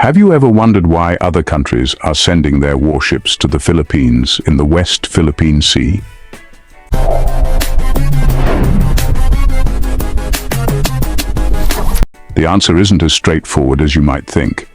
Have you ever wondered why other countries are sending their warships to the Philippines in the West Philippine Sea? The answer isn't as straightforward as you might think.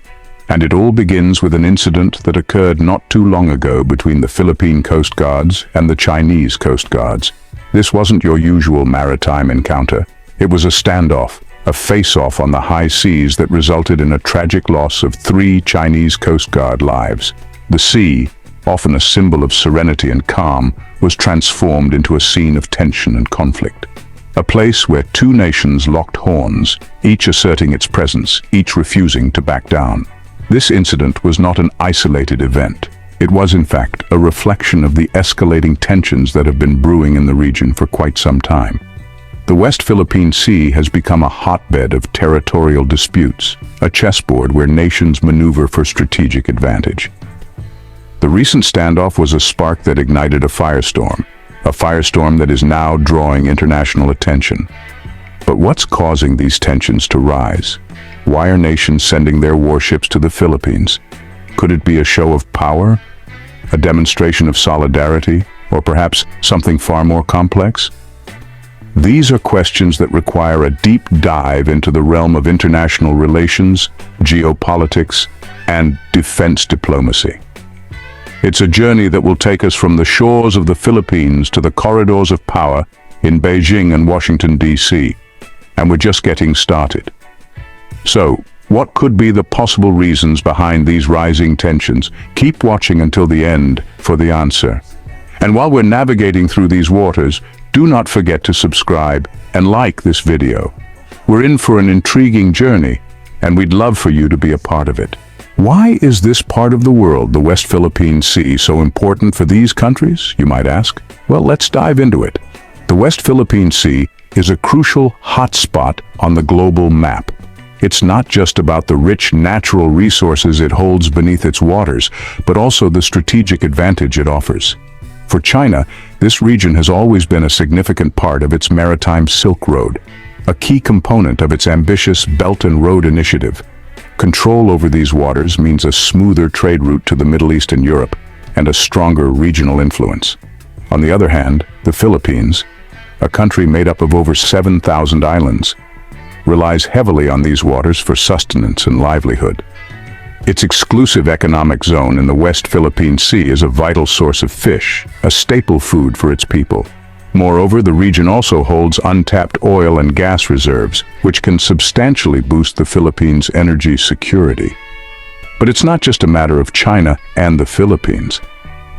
And it all begins with an incident that occurred not too long ago between the Philippine Coast Guards and the Chinese Coast Guards. This wasn't your usual maritime encounter. It was a standoff, a face-off on the high seas that resulted in a tragic loss of 3 Chinese Coast Guard lives. The sea, often a symbol of serenity and calm, was transformed into a scene of tension and conflict. A place where 2 nations locked horns, each asserting its presence, each refusing to back down. This incident was not an isolated event. It was, in fact, a reflection of the escalating tensions that have been brewing in the region for quite some time. The West Philippine Sea has become a hotbed of territorial disputes, a chessboard where nations maneuver for strategic advantage. The recent standoff was a spark that ignited a firestorm that is now drawing international attention. But what's causing these tensions to rise? Why are nations sending their warships to the Philippines? Could it be a show of power, a demonstration of solidarity, or perhaps something far more complex? These are questions that require a deep dive into the realm of international relations, geopolitics, and defense diplomacy. It's a journey that will take us from the shores of the Philippines to the corridors of power in Beijing and Washington, D.C., and we're just getting started. So, what could be the possible reasons behind these rising tensions? Keep watching until the end for the answer. And while we're navigating through these waters, do not forget to subscribe and like this video. We're in for an intriguing journey, and we'd love for you to be a part of it. Why is this part of the world, the West Philippine Sea, so important for these countries, you might ask? Well, let's dive into it. The West Philippine Sea is a crucial hotspot on the global map. It's not just about the rich natural resources it holds beneath its waters, but also the strategic advantage it offers. For China, this region has always been a significant part of its maritime Silk Road, a key component of its ambitious Belt and Road Initiative. Control over these waters means a smoother trade route to the Middle East and Europe, and a stronger regional influence. On the other hand, the Philippines, a country made up of over 7,000 islands, relies heavily on these waters for sustenance and livelihood. Its exclusive economic zone in the West Philippine Sea is a vital source of fish, a staple food for its people. Moreover, the region also holds untapped oil and gas reserves, which can substantially boost the Philippines' energy security. But it's not just a matter of China and the Philippines.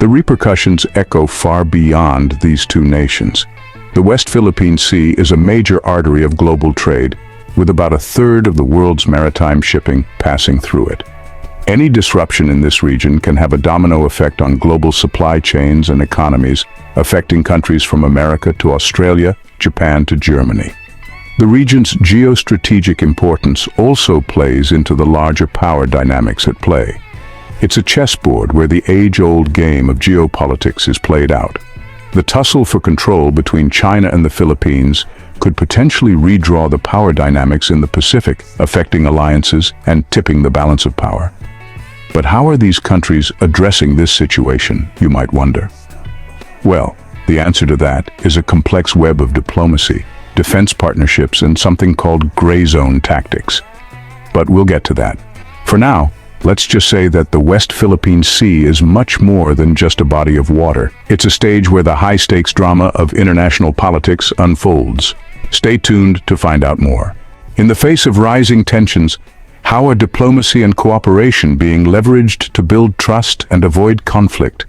The repercussions echo far beyond these 2 nations. The West Philippine Sea is a major artery of global trade, with about 1/3 of the world's maritime shipping passing through it. Any disruption in this region can have a domino effect on global supply chains and economies, affecting countries from America to Australia, Japan to Germany. The region's geostrategic importance also plays into the larger power dynamics at play. It's a chessboard where the age-old game of geopolitics is played out. The tussle for control between China and the Philippines could potentially redraw the power dynamics in the Pacific, affecting alliances and tipping the balance of power. But how are these countries addressing this situation, you might wonder? Well, the answer to that is a complex web of diplomacy, defense partnerships, and something called gray zone tactics. But we'll get to that. For now, let's just say that the West Philippine Sea is much more than just a body of water. It's a stage where the high-stakes drama of international politics unfolds. Stay tuned to find out more. In the face of rising tensions, how are diplomacy and cooperation being leveraged to build trust and avoid conflict?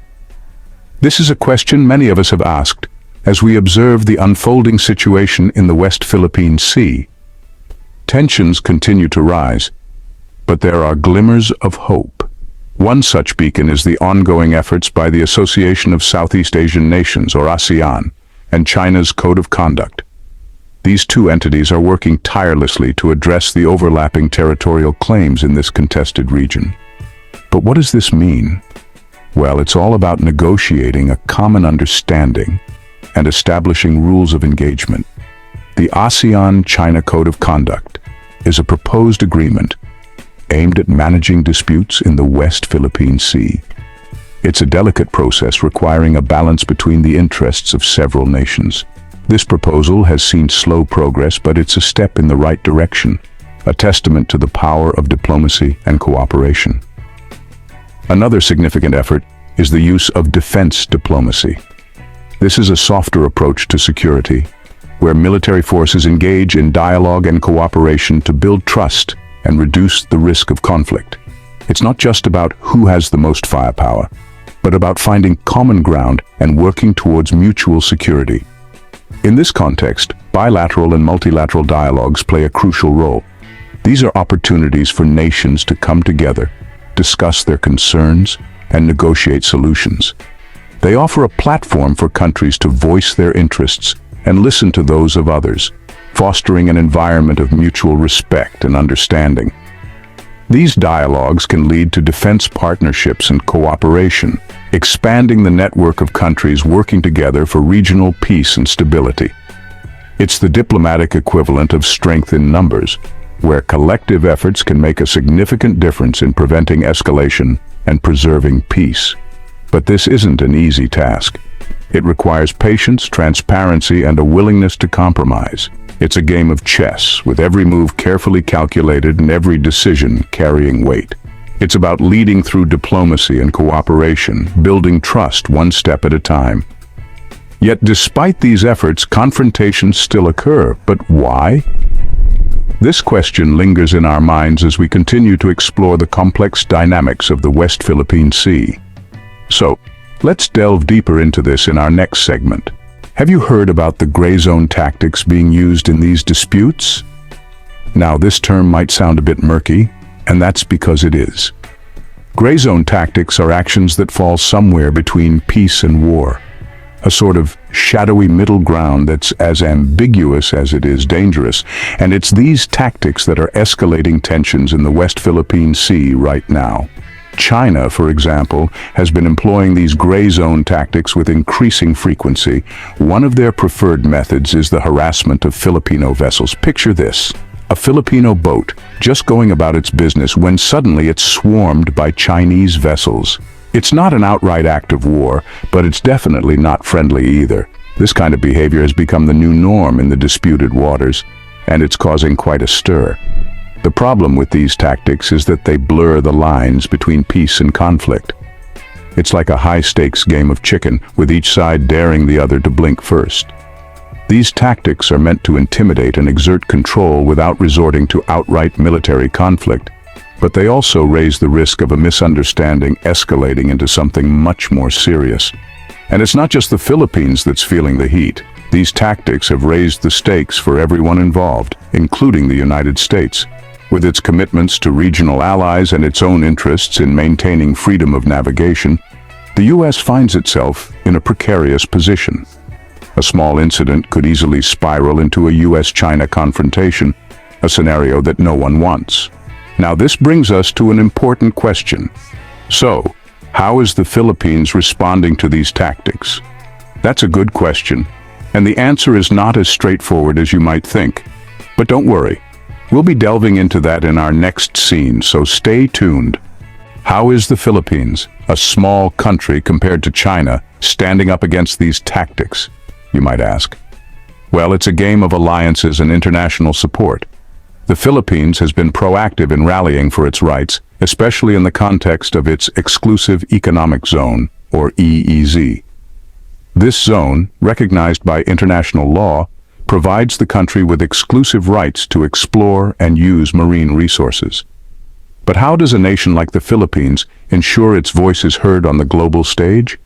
This is a question many of us have asked as we observe the unfolding situation in the West Philippine Sea. Tensions continue to rise, but there are glimmers of hope. One such beacon is the ongoing efforts by the Association of Southeast Asian Nations, or ASEAN, and China's Code of Conduct. These 2 entities are working tirelessly to address the overlapping territorial claims in this contested region. But what does this mean? Well, it's all about negotiating a common understanding and establishing rules of engagement. The ASEAN-China Code of Conduct is a proposed agreement aimed at managing disputes in the West Philippine Sea. It's a delicate process requiring a balance between the interests of several nations. This proposal has seen slow progress, but it's a step in the right direction, a testament to the power of diplomacy and cooperation. Another significant effort is the use of defense diplomacy. This is a softer approach to security, where military forces engage in dialogue and cooperation to build trust and reduce the risk of conflict. It's not just about who has the most firepower, but about finding common ground and working towards mutual security. In this context, bilateral and multilateral dialogues play a crucial role. These are opportunities for nations to come together, discuss their concerns, and negotiate solutions. They offer a platform for countries to voice their interests and listen to those of others, fostering an environment of mutual respect and understanding. These dialogues can lead to defense partnerships and cooperation, expanding the network of countries working together for regional peace and stability. It's the diplomatic equivalent of strength in numbers, where collective efforts can make a significant difference in preventing escalation and preserving peace. But this isn't an easy task. It requires patience, transparency, and a willingness to compromise. It's a game of chess, with every move carefully calculated and every decision carrying weight. It's about leading through diplomacy and cooperation, building trust one step at a time. Yet despite these efforts, confrontations still occur. But why? This question lingers in our minds as we continue to explore the complex dynamics of the West Philippine Sea. So, let's delve deeper into this in our next segment. Have you heard about the gray zone tactics being used in these disputes? Now, this term might sound a bit murky, and that's because it is. Gray zone tactics are actions that fall somewhere between peace and war, a sort of shadowy middle ground that's as ambiguous as it is dangerous, and it's these tactics that are escalating tensions in the West Philippine Sea right now. China, for example, has been employing these gray zone tactics with increasing frequency. One of their preferred methods is the harassment of Filipino vessels. Picture this: a Filipino boat just going about its business when suddenly it's swarmed by Chinese vessels. It's not an outright act of war, but it's definitely not friendly either. This kind of behavior has become the new norm in the disputed waters, and it's causing quite a stir. The problem with these tactics is that they blur the lines between peace and conflict. It's like a high-stakes game of chicken, with each side daring the other to blink first. These tactics are meant to intimidate and exert control without resorting to outright military conflict, but they also raise the risk of a misunderstanding escalating into something much more serious. And it's not just the Philippines that's feeling the heat. These tactics have raised the stakes for everyone involved, including the United States. With its commitments to regional allies and its own interests in maintaining freedom of navigation, the U.S. finds itself in a precarious position. A small incident could easily spiral into a U.S.-China confrontation, a scenario that no one wants. Now, this brings us to an important question. So, how is the Philippines responding to these tactics? That's a good question, and the answer is not as straightforward as you might think. But don't worry. We'll be delving into that in our next scene, so stay tuned. How is the Philippines, a small country compared to China, standing up against these tactics, you might ask? Well, it's a game of alliances and international support. The Philippines has been proactive in rallying for its rights, especially in the context of its Exclusive Economic Zone, or EEZ. This zone, recognized by international law, provides the country with exclusive rights to explore and use marine resources. But how does a nation like the Philippines ensure its voice is heard on the global stage?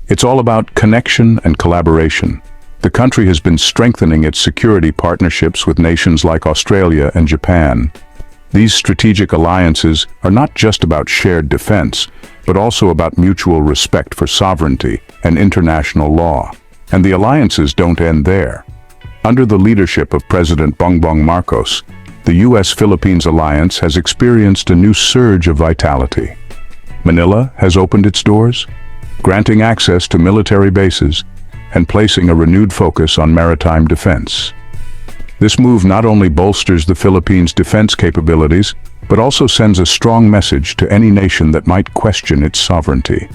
It's all about connection and collaboration. The country has been strengthening its security partnerships with nations like Australia and Japan. These strategic alliances are not just about shared defense, but also about mutual respect for sovereignty and international law. And the alliances don't end there. Under the leadership of President Bongbong Marcos, the U.S.-Philippines alliance has experienced a new surge of vitality. Manila has opened its doors, granting access to military bases and placing a renewed focus on maritime defense. This move not only bolsters the Philippines' defense capabilities, but also sends a strong message to any nation that might question its sovereignty.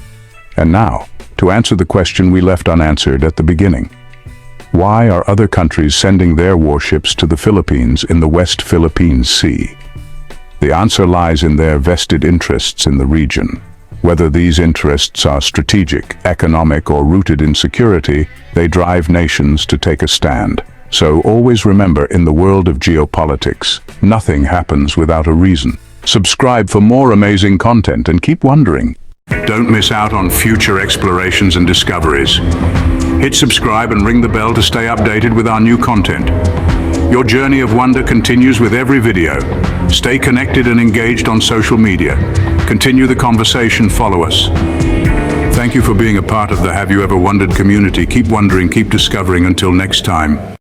And now, to answer the question we left unanswered at the beginning. Why are other countries sending their warships to the Philippines in the West Philippine Sea? The answer lies in their vested interests in the region. Whether these interests are strategic, economic, or rooted in security, they drive nations to take a stand. So always remember, in the world of geopolitics, nothing happens without a reason. Subscribe for more amazing content and keep wondering. Don't miss out on future explorations and discoveries. Hit subscribe and ring the bell to stay updated with our new content. Your journey of wonder continues with every video. Stay connected and engaged on social media. Continue the conversation, follow us. Thank you for being a part of the Have You Ever Wondered community. Keep wondering, keep discovering. Until next time.